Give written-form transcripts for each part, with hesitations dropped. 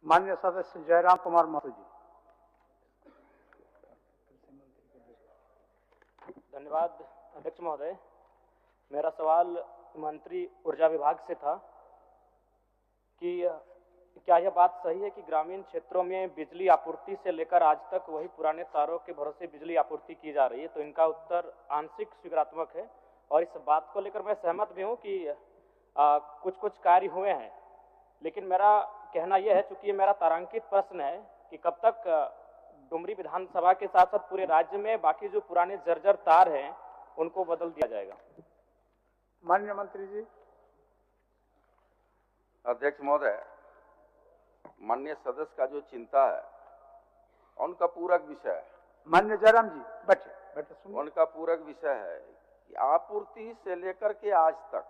माननीय सदस्य जयराम कुमार महतो जी। धन्यवाद अध्यक्ष महोदय। मेरा सवाल मंत्री ऊर्जा विभाग से था कि क्या यह बात सही है कि ग्रामीण क्षेत्रों में बिजली आपूर्ति से लेकर आज तक वही पुराने तारों के भरोसे बिजली आपूर्ति की जा रही है? तो इनका उत्तर आंशिक स्वीकारात्मक है और इस बात को लेकर मैं सहमत भी हूं कि कुछ कार्य हुए हैं, लेकिन मेरा कहना यह है, चूंकि ये मेरा तारांकित प्रश्न है, कि कब तक डुमरी विधानसभा के साथ साथ पूरे राज्य में बाकी जो पुराने जर्जर तार हैं उनको बदल दिया जाएगा? माननीय मंत्री जी। अध्यक्ष महोदय, माननीय सदस्य का जो चिंता है उनका पूरक विषय है। माननीय जयराम जी बैठे सुनिए। उनका पूरक विषय है कि आपूर्ति से लेकर के आज तक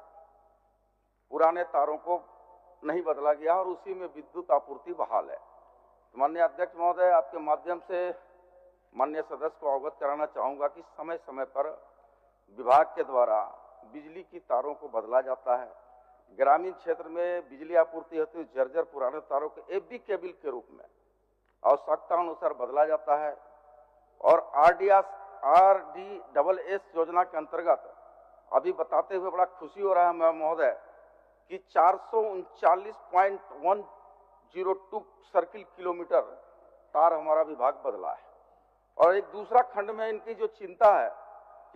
पुराने तारों को नहीं बदला गया और उसी में विद्युत आपूर्ति बहाल है। तो माननीय अध्यक्ष महोदय, आपके माध्यम से माननीय सदस्य को अवगत कराना चाहूंगा कि समय समय पर विभाग के द्वारा बिजली की तारों को बदला जाता है। ग्रामीण क्षेत्र में बिजली आपूर्ति होती है, जर्जर पुराने तारों को एफबी केबल के रूप में आवश्यकता अनुसार बदला जाता है। और RDSS योजना के अंतर्गत अभी बताते हुए बड़ा खुशी हो रहा है महोदय कि 439.102 सर्किल किलोमीटर तार हमारा विभाग बदला है। और एक दूसरा खंड में इनकी जो चिंता है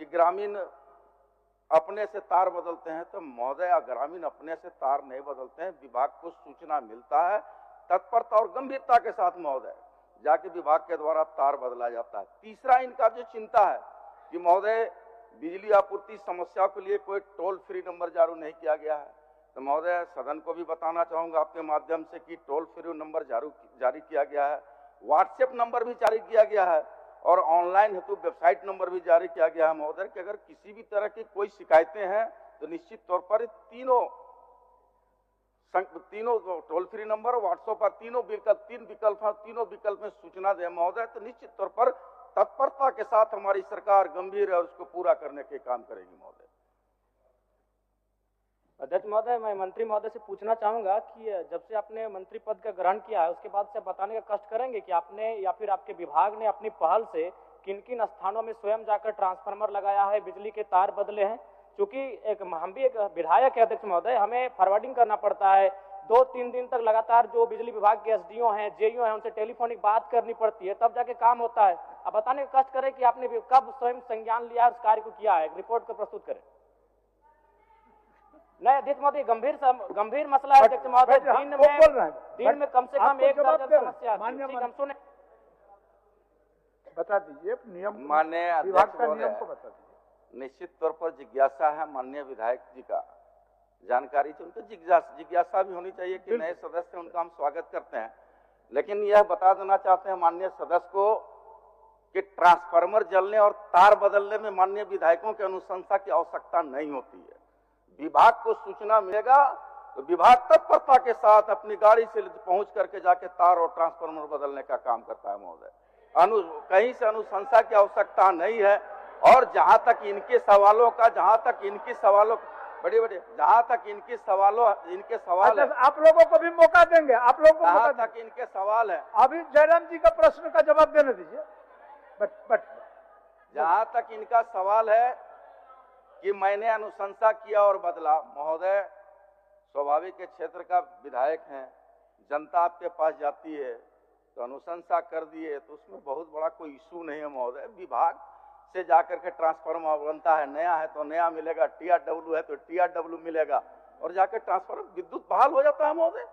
कि ग्रामीण अपने से तार बदलते हैं, तो महोदय ग्रामीण अपने से तार नहीं बदलते हैं, विभाग को सूचना मिलता है, तत्परता और गंभीरता के साथ महोदय जाके विभाग के द्वारा तार बदला जाता है। तीसरा इनका जो चिंता है कि महोदय बिजली आपूर्ति समस्या के लिए कोई टोल फ्री नंबर जारी नहीं किया गया है। तो महोदय सदन को भी बताना चाहूंगा आपके माध्यम से कि टोल फ्री नंबर जारी किया गया है, व्हाट्सएप नंबर भी जारी किया गया है और ऑनलाइन हेतु वेबसाइट नंबर भी जारी किया गया है महोदय कि अगर किसी भी तरह की कोई शिकायतें हैं तो निश्चित तौर पर तीनों टोल फ्री नंबर, व्हाट्सएप पर तीन विकल्प में सूचना दे महोदय, तो निश्चित तौर पर तत्परता के साथ हमारी सरकार गंभीर है और उसको पूरा करने के काम करेगी महोदय। अध्यक्ष महोदय, मैं मंत्री महोदय से पूछना चाहूंगा कि जब से आपने मंत्री पद का ग्रहण किया है उसके बाद से बताने का कष्ट करेंगे कि आपने या फिर आपके विभाग ने अपनी पहल से किन किन स्थानों में स्वयं जाकर ट्रांसफार्मर लगाया है, बिजली के तार बदले हैं? क्योंकि हम भी एक विधायक है अध्यक्ष महोदय, हमें फॉरवर्डिंग करना पड़ता है, 2-3 दिन तक लगातार जो बिजली विभाग के एसडीओ हैं, जेईओ हैं, उनसे टेलीफोनिक बात करनी पड़ती है, तब जाके काम होता है। अब बताने का कष्ट करें कि आपने कब स्वयं संज्ञान लिया, उस कार्य को किया है, रिपोर्ट को प्रस्तुत करें। नहीं अध्यक्ष महोदय, गंभीर मसला है अध्यक्ष महोदय, दिन में कम से कम एक दर्जन समस्या। हम सुने, बता दीजिए नियम, माननीय अध्यक्ष महोदय, निश्चित तौर पर जिज्ञासा है माननीय विधायक जी का, जानकारी चाहिए, उनको जिज्ञासा भी होनी चाहिए कि नए सदस्य, उनका हम स्वागत करते हैं। लेकिन यह बता देना चाहते हैं माननीय सदस्य को कि ट्रांसफार्मर जलने और तार बदलने में माननीय विधायकों की अनुशंसा की आवश्यकता नहीं होती है। विभाग को सूचना मिलेगा तो विभाग तत्परता के साथ अपनी गाड़ी से पहुंच करके जाके तार और ट्रांसफार्मर बदलने का काम करता है महोदय। कहीं से अनुशंसा की आवश्यकता नहीं है। और जहां तक इनके सवालों है, आप लोगों को भी मौका देंगे, आप लोगों को जहां तक इनके सवाल है, अभी जयराम जी का प्रश्न का जवाब देने दीजिए। जहां तक इनका सवाल है कि मैंने अनुशंसा किया और बदला, महोदय स्वाभाविक के क्षेत्र का विधायक हैं, जनता आपके पास जाती है तो अनुशंसा कर दिए तो उसमें बहुत बड़ा कोई इशू नहीं है महोदय। विभाग से जाकर के ट्रांसफार्मर बनता है, नया है तो नया मिलेगा, TRW है तो TRW मिलेगा और जाकर ट्रांसफार्मर विद्युत बहाल हो जाता है महोदय।